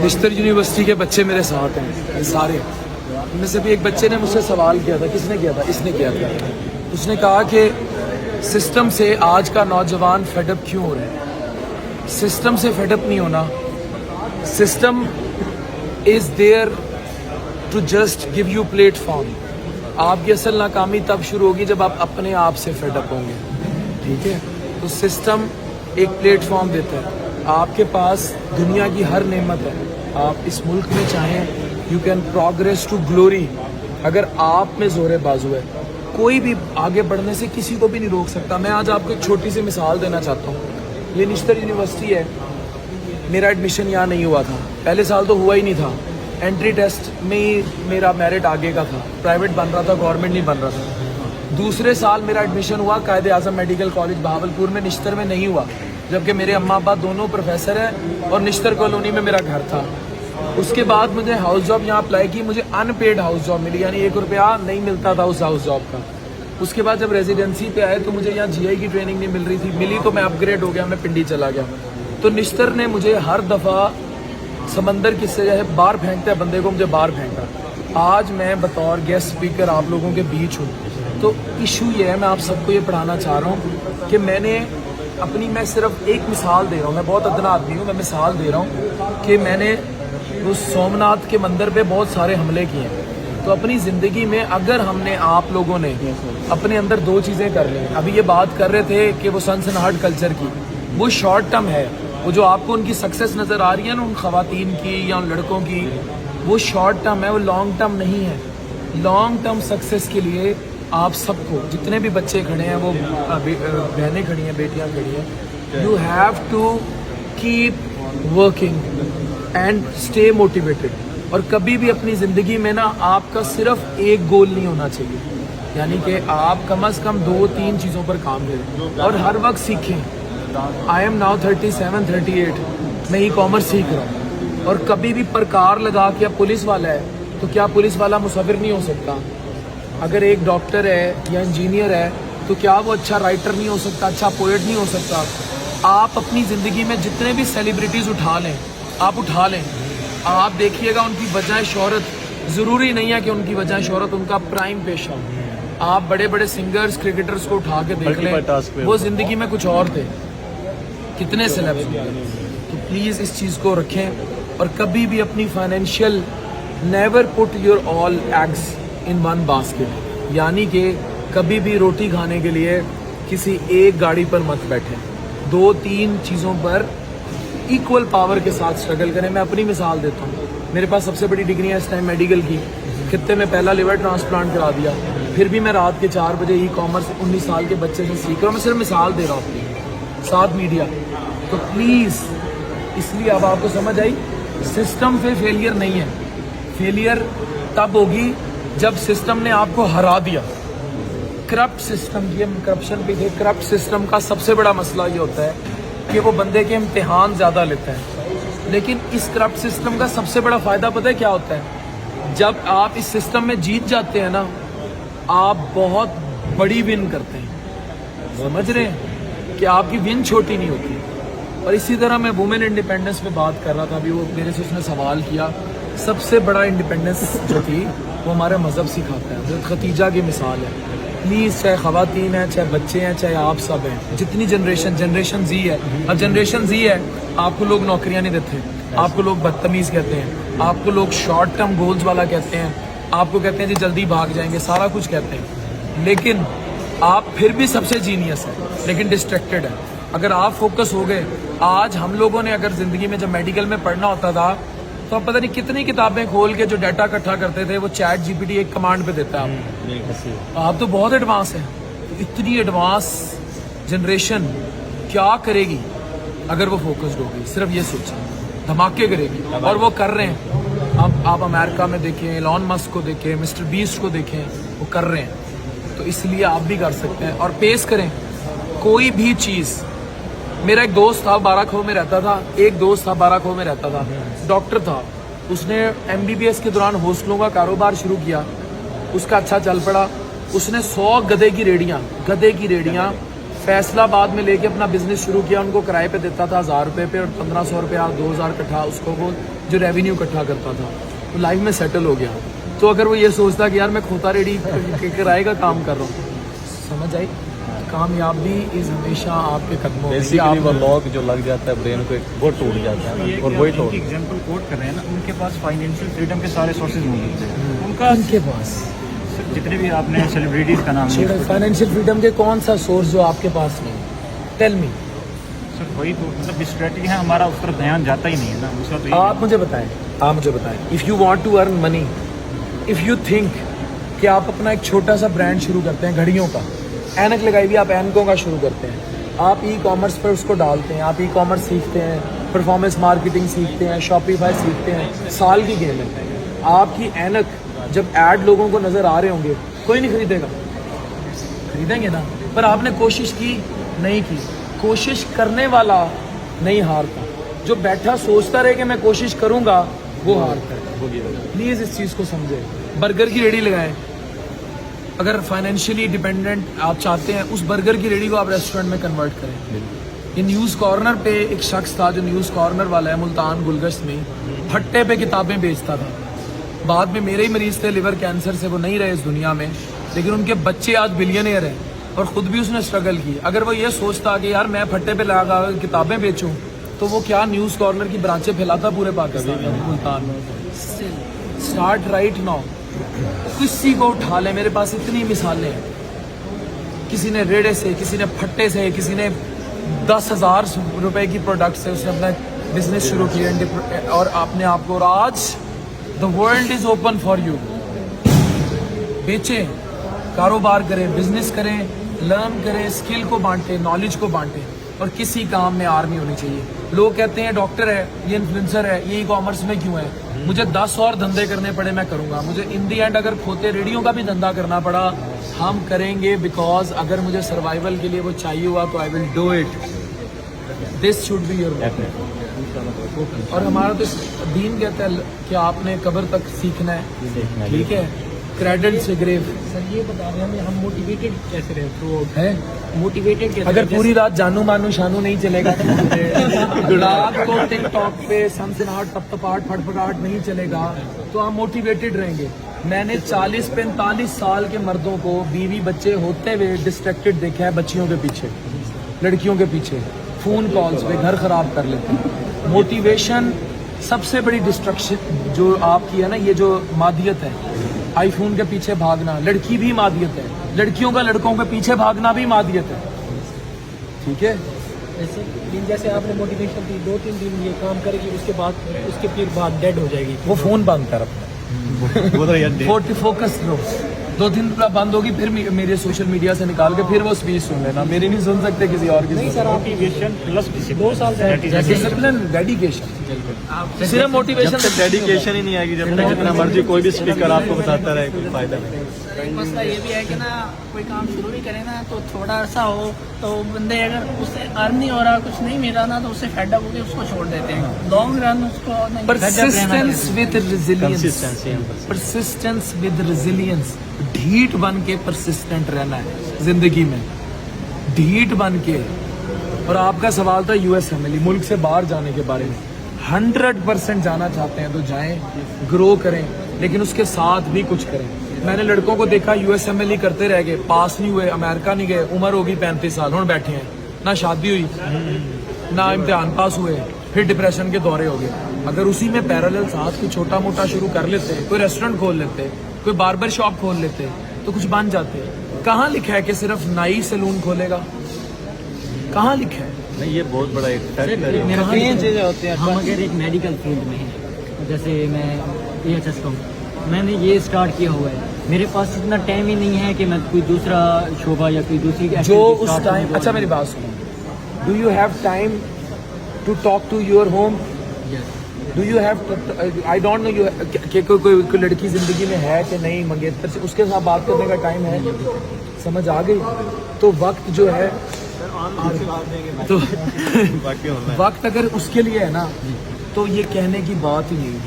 نشتر university کے بچے میرے ساتھ ہیں سارے. ان میں سے بھی ایک بچے نے مجھ سے سوال کیا تھا. کس نے کیا تھا؟ اس نے کیا تھا. اس نے کہا کہ سسٹم سے آج کا نوجوان فیڈ اپ کیوں ہو رہا ہے. سسٹم سے فیڈ اپ نہیں ہونا. System is there to just give you platform فارم. آپ کی اصل ناکامی تب شروع ہوگی جب آپ اپنے آپ سے فیڈ اپ ہوں گے. ٹھیک ہے. تو سسٹم ایک پلیٹ فارم دیتا ہے. آپ کے پاس دنیا کی ہر نعمت ہے. آپ اس ملک میں چاہیں you can progress to glory. اگر آپ میں زور بازو ہے کوئی بھی آگے بڑھنے سے کسی کو بھی نہیں روک سکتا. میں آج آپ کو ایک چھوٹی سی مثال دینا چاہتا ہوں. یہ نشتر یونیورسٹی ہے. میرا ایڈمیشن یہاں نہیں ہوا تھا. پہلے سال تو ہوا ہی نہیں تھا. انٹری ٹیسٹ میں ہی میرا میرٹ آگے کا تھا. پرائیویٹ بن رہا تھا, گورنمنٹ نہیں بن رہا تھا. دوسرے سال میرا ایڈمیشن ہوا قائد اعظم میڈیکل کالج بہاولپور میں. نشتر میں نہیں ہوا جبکہ میرے اماں ابا دونوں پروفیسر ہیں اور نشتر کالونی میں میرا گھر تھا. اس کے بعد مجھے ہاؤس جاب یہاں اپلائی کی. مجھے ان پیڈ ہاؤس جاب ملی, یعنی 1 روپیہ نہیں ملتا تھا اس ہاؤس جاب کا. اس کے بعد جب ریزیڈنسی پہ آئے تو مجھے یہاں جی آئی کی ٹریننگ نہیں مل رہی تھی. ملی تو میں اپ گریڈ ہو گیا, میں پنڈی چلا گیا. تو نشتر نے مجھے ہر دفعہ سمندر کی سے باہر پھینکتا ہے بندے کو, مجھے باہر پھینکا. آج میں بطور گیسٹ اسپیکر آپ لوگوں کے بیچ ہوں. تو ایشو یہ ہے, میں آپ سب کو یہ پڑھانا چاہ رہا ہوں کہ میں صرف ایک مثال دے رہا ہوں. میں بہت ادنا آدمی ہوں, میں مثال دے رہا ہوں کہ میں نے اس سومناتھ کے مندر پہ بہت سارے حملے کیے ہیں. تو اپنی زندگی میں اگر ہم نے آپ لوگوں نے اپنے اندر 2 چیزیں کر لی. ابھی یہ بات کر رہے تھے کہ وہ سنسناہٹ کلچر کی, وہ شارٹ ٹرم ہے. وہ جو آپ کو ان کی سکسیس نظر آ رہی ہے نا ان خواتین کی یا ان لڑکوں کی, وہ شارٹ ٹرم ہے, وہ لانگ ٹرم نہیں ہے. لانگ ٹرم سکسیس کے لیے آپ سب کو, جتنے بھی بچے کھڑے ہیں, وہ بہنیں کھڑی ہیں, بیٹیاں کھڑی ہیں, you have to keep working and stay motivated. اور کبھی بھی اپنی زندگی میں نا آپ کا صرف ایک گول نہیں ہونا چاہیے, یعنی کہ آپ کم از کم 2-3 چیزوں پر کام کریں اور ہر وقت سیکھیں. آئی ایم ناؤ 37-38, میں ای کامرس سیکھ رہا ہوں. اور کبھی بھی پرکار لگا کہ اب پولیس والا ہے تو کیا پولیس والا مصور نہیں ہو سکتا؟ اگر ایک ڈاکٹر ہے یا انجینئر ہے تو کیا وہ اچھا رائٹر نہیں ہو سکتا, اچھا پوئٹ نہیں ہو سکتا؟ آپ اپنی زندگی میں جتنے بھی سیلیبریٹیز اٹھا لیں, آپ اٹھا لیں, آپ دیکھیے گا ان کی وجہ شہرت ضروری نہیں ہے کہ ان کی وجہ شہرت ان کا پرائم پیشہ ہو. آپ بڑے بڑے سنگرز, کرکٹرز کو اٹھا کے دیکھ لیں, وہ زندگی میں کچھ اور تھے. کتنے سیلیبس ہوتے ہیں. تو پلیز اس چیز کو رکھیں اور کبھی بھی اپنی financial never put your all eggs in one basket, یعنی کہ کبھی بھی روٹی کھانے کے لیے کسی ایک گاڑی پر مت بیٹھیں. 2-3 چیزوں پر ایکول پاور کے ساتھ اسٹرگل کریں. میں اپنی مثال دیتا ہوں. میرے پاس سب سے بڑی ڈگری ہے اس ٹائم میڈیکل کی. خطے میں پہلا لیور ٹرانسپلانٹ کرا دیا. پھر بھی میں رات کے 4 بجے ای کامرس 19 سال کے بچے سے سیکھ رہا ہوں. میں صرف مثال دے رہا ہوں اپنی, ساتھ میڈیا. تو پلیز, اس لیے اب آپ کو سمجھ آئی, سسٹم پہ فیلئر نہیں ہے. فیلئر تب ہوگی جب سسٹم نے آپ کو ہرا دیا. کرپٹ سسٹم کی, ہم کرپشن پہ تھے. کرپٹ سسٹم کا سب سے بڑا مسئلہ یہ ہوتا ہے کہ وہ بندے کے امتحان زیادہ لیتا ہے. لیکن اس کرپٹ سسٹم کا سب سے بڑا فائدہ پتہ ہے کیا ہوتا ہے؟ جب آپ اس سسٹم میں جیت جاتے ہیں نا, آپ بہت بڑی ون کرتے ہیں. سمجھ رہے ہیں کہ آپ کی ون چھوٹی نہیں ہوتی. اور اسی طرح میں وومن انڈیپینڈنس پہ بات کر رہا تھا. ابھی وہ میرے سے اس نے سوال کیا. سب سے بڑا انڈیپینڈنس جو تھی وہ ہمارا مذہب سکھاتا ہے. حضرت خدیجہ کی مثال ہے. پلیز, چاہے خواتین ہیں, چاہے بچے ہیں, چاہے آپ سب ہیں, جتنی جنریشن زی ہے. اب جنریشن زی ہے, آپ کو لوگ نوکریاں نہیں دیتے, آپ کو لوگ بدتمیز کہتے ہیں, آپ کو لوگ شارٹ ٹرم گولز والا کہتے ہیں, آپ کو کہتے ہیں جی جلدی بھاگ جائیں گے, سارا کچھ کہتے ہیں. لیکن آپ پھر بھی سب سے جینیس ہیں, لیکن ڈسٹریکٹڈ ہے. اگر آپ فوکس ہو گئے, آج ہم لوگوں نے اگر زندگی میں جب میڈیکل میں پڑھنا ہوتا تھا تو آپ پتہ نہیں کتنی کتابیں کھول کے جو ڈیٹا اکٹھا کرتے تھے وہ چیٹ جی پی ٹی ایک کمانڈ پہ دیتا ہے. آپ تو بہت ایڈوانس ہیں. اتنی ایڈوانس جنریشن کیا کرے گی اگر وہ فوکسڈ ہوگی؟ صرف یہ سوچیں, دھماکے کرے گی. اور وہ کر رہے ہیں. اب آپ امریکہ میں دیکھیں, ایلون مسک کو دیکھیں, مسٹر بیسٹ کو دیکھیں, وہ کر رہے ہیں. تو اس لیے آپ بھی کر سکتے ہیں اور پیس کریں کوئی بھی چیز. میرا ایک دوست تھا, بارہ کھو میں رہتا تھا. ایک دوست تھا, بارہ کھو میں رہتا تھا, ڈاکٹر تھا. اس نے MBBS کے دوران ہاسٹلوں کا کاروبار شروع کیا. اس کا اچھا چل پڑا. اس نے 100 گدھے کی ریڑیاں فیصل آباد میں لے کے اپنا بزنس شروع کیا. ان کو کرائے پہ دیتا تھا 1000 روپے پہ, اور 1500 روپیہ 2000 کٹھا اس کو وہ جو ریونیو اکٹھا کرتا تھا وہ لائف میں سیٹل ہو گیا. تو اگر وہ یہ سوچتا کہ یار میں کھوتا ریڈی کرائے کا کام کر رہا ہوں, سمجھ آئی, کامیابی از ہمیشہ آپ کے قدموں میں. بیسیکلی وہ لاک جو لگ جاتا ہے برین کو وہ ٹوٹ جاتا ہے اور وہی ٹوٹ. ایگزامپل کوٹ کر رہے ہیں نا, ان کے پاس فائنینشیل فریڈم کے سارے سورسز موجود ہیں ان کے پاس. جتنے بھی آپ نے سیلیبریٹیز کا نام لیا, فائنینشیل فریڈم کے کون سا سورس جو آپ کے پاس نہیں؟ Tell me. سر وہی تو مطلب اسٹریٹجی ہے ہمارا, اس پر دھیان جاتا ہی نہیں ہے نا. اس کا تو آپ مجھے بتائیں if you want to earn money, if you think کہ آپ اپنا ایک چھوٹا سا برانڈ شروع کرتے ہیں گھڑیوں کا, اینک لگائی ہوئی آپ اینکوں کا شروع کرتے ہیں, آپ ای کامرس پر اس کو ڈالتے ہیں, آپ ای کامرس سیکھتے ہیں, پرفارمنس مارکیٹنگ سیکھتے ہیں, شاپیفائی سیکھتے ہیں, سال کی گیم ہے. آپ کی اینک جب ایڈ لوگوں کو نظر آ رہے ہوں گے کوئی نہیں خریدے گا, خریدیں گے نا, پر آپ نے کوشش کی نہیں کی. کوشش کرنے والا نہیں ہارتا, جو بیٹھا سوچتا رہے کہ میں کوشش کروں گا وہ ہارتا ہے. پلیز اس چیز کو سمجھیں. برگر کی ریڈی لگائیں, اگر فائنینشلی ڈیپینڈنٹ آپ چاہتے ہیں اس برگر کی ریڈی کو آپ ریسٹورنٹ میں کنورٹ کریں. یہ نیوز کارنر پہ ایک شخص تھا جو نیوز کارنر والا ہے ملتان گلگشت میں, پھٹے پہ کتابیں بیچتا تھا. بعد میں میرے ہی مریض تھے لیور کینسر سے, وہ نہیں رہے اس دنیا میں, لیکن ان کے بچے آج بلینئر ہیں اور خود بھی اس نے اسٹرگل کی. اگر وہ یہ سوچتا کہ یار میں پھٹے پہ لگا کتابیں بیچوں تو وہ کیا نیوز کارنر کی برانچیں پھیلاتا پورے پاکستان میں, ملتان میں. اسٹارٹ رائٹ ناؤ, کسی کو اٹھا لیں, میرے پاس اتنی مثالیں ہیں. کسی نے ریڑے سے, کسی نے پھٹے سے, کسی نے 10,000 روپے کی پروڈکٹ سے اس نے اپنا بزنس شروع کیا اور آپ نے آپ کو, اور آج the world is open for you. بیچیں, کاروبار کریں, بزنس کریں, لرن کریں, اسکل کو بانٹیں, نالج کو بانٹیں. اور کسی کام میں آرمی ہونی چاہیے. لوگ کہتے ہیں ڈاکٹر ہے, یہ انفلوئنسر ہے, یہ ای کامرس میں کیوں ہے, مجھے 10 اور دھندے کرنے پڑے میں کروں گا. مجھے ان دی اینڈ اگر کھوتے ریڈیوں کا بھی دھندا کرنا پڑا ہم کریں گے, بیکاز اگر مجھے سروائیول کے لیے وہ چاہیے ہوا تو I will do it. This should be your. اور ہمارا تو دین کہتا ہے کہ آپ نے قبر تک سیکھنا ہے, ٹھیک ہے, کریڈل سے گریو. سر یہ بتا رہے ہیں ہم موٹیویٹڈ کیسے رہے تھرو آؤٹ, ہے موٹیویٹڈ کیسے, اگر پوری رات جانو مانو شانو نہیں چلے گا, رات کو ٹک ٹاک پہ سنسناہٹ ٹپ ٹپاٹ پھٹ پھٹاٹ نہیں چلے گا تو ہم موٹیویٹڈ رہیں گے. میں نے 40-45 سال کے مردوں کو بیوی بچے ہوتے ہوئے ڈسٹریکٹڈ دیکھا ہے, بچیوں کے پیچھے, لڑکیوں کے پیچھے, فون کالز پہ گھر خراب کر لیتے ہیں. موٹیویشن سب سے بڑی ڈسٹرکشن جو آپ کی ہے نا, یہ جو مادیت ہے, آئی فون کے پیچھے بھاگنا, لڑکی بھی مادیت ہے, لڑکیوں کا لڑکوں کے پیچھے بھاگنا بھی مادیت ہے, ٹھیک ہے. جیسے آپ نے موٹیویشن دی 2-3 دن یہ کام کرے گی, اس کے بعد اس کے پھر بعد ڈیڈ ہو جائے گی. وہ فون بند کر اپنا, فوکس لو, 2 دن بند ہوگی, پھر میرے سوشل میڈیا سے نکال کے پھر وہ اسپیچ سن لینا. میری نہیں سن سکتے کسی اور کی. نہیں سر, آپ موٹیویشن پلس 2 سال ڈسپلن, ڈیڈیکیشن. صرف موٹیویشن جب تک ڈیڈیکیشن ہی نہیں آئے گی, جب تک جتنا مرضی کوئی بھی اسپیکر آپ کو بتاتا رہے, کوئی فائدہ نہیں. ایک مسئلہ یہ بھی ہے کہ نا کوئی کام شروع بھی کرے نا تو تھوڑا عرصہ ہو تو بندے اگر اس سے ارن نہیں ہو رہا, کچھ نہیں مل رہا نا, تو اس سے فیڈ اپ ہو کے اس کو چھوڑ دیتے ہیں. لانگ رن اس کو persistence with resilience, persistence with resilience. ڈھیٹ بن کے پرسسٹنٹ رہنا ہے زندگی میں, ڈھیٹ بن کے. اور آپ کا سوال تھا یو ایس فیملی, ملک سے باہر جانے کے بارے میں. 100% جانا چاہتے ہیں تو جائیں, گرو کریں, لیکن اس کے ساتھ بھی کچھ کریں. میں نے لڑکوں کو دیکھا یو ایس FMLE کرتے رہ گئے, پاس نہیں ہوئے, امریکہ نہیں گئے, عمر ہوگی 35 سال, ہوں بیٹھے ہیں, نہ شادی ہوئی نہ امتحان پاس ہوئے, پھر ڈپریشن کے دورے ہو گئے. اگر اسی میں پیرالل ساتھ کوئی چھوٹا موٹا شروع کر لیتے, کوئی ریسٹورینٹ کھول لیتے, کوئی باربر شاپ کھول لیتے تو کچھ بن جاتے. کہاں لکھا ہے کہ صرف نائی سیلون کھولے گا, کہاں لکھا ہے؟ نہیں, یہ بہت بڑا ایک فیکٹر ہے. میرا چیزیں ہوتی ہیں. ہم اگر ایک میڈیکل فیلڈ میں ہیں, جیسے میں AHS کا ہوں, میں نے یہ اسٹارٹ کیا ہوا ہے, میرے پاس اتنا ٹائم ہی نہیں ہے کہ میں کوئی دوسرا شعبہ یا کوئی دوسری جو اس ٹائم. اچھا میری بات سنو, do you have time to talk to your home, do you have, I don't know you کہ کوئی لڑکی زندگی میں ہے کہ نہیں, منگیتر سے اس کے ساتھ بات کرنے کا ٹائم ہے, سمجھ آ گئی. تو وقت جو ہے, تو وقت اگر اس کے لیے ہے نا تو یہ کہنے کی بات ہی نہیں.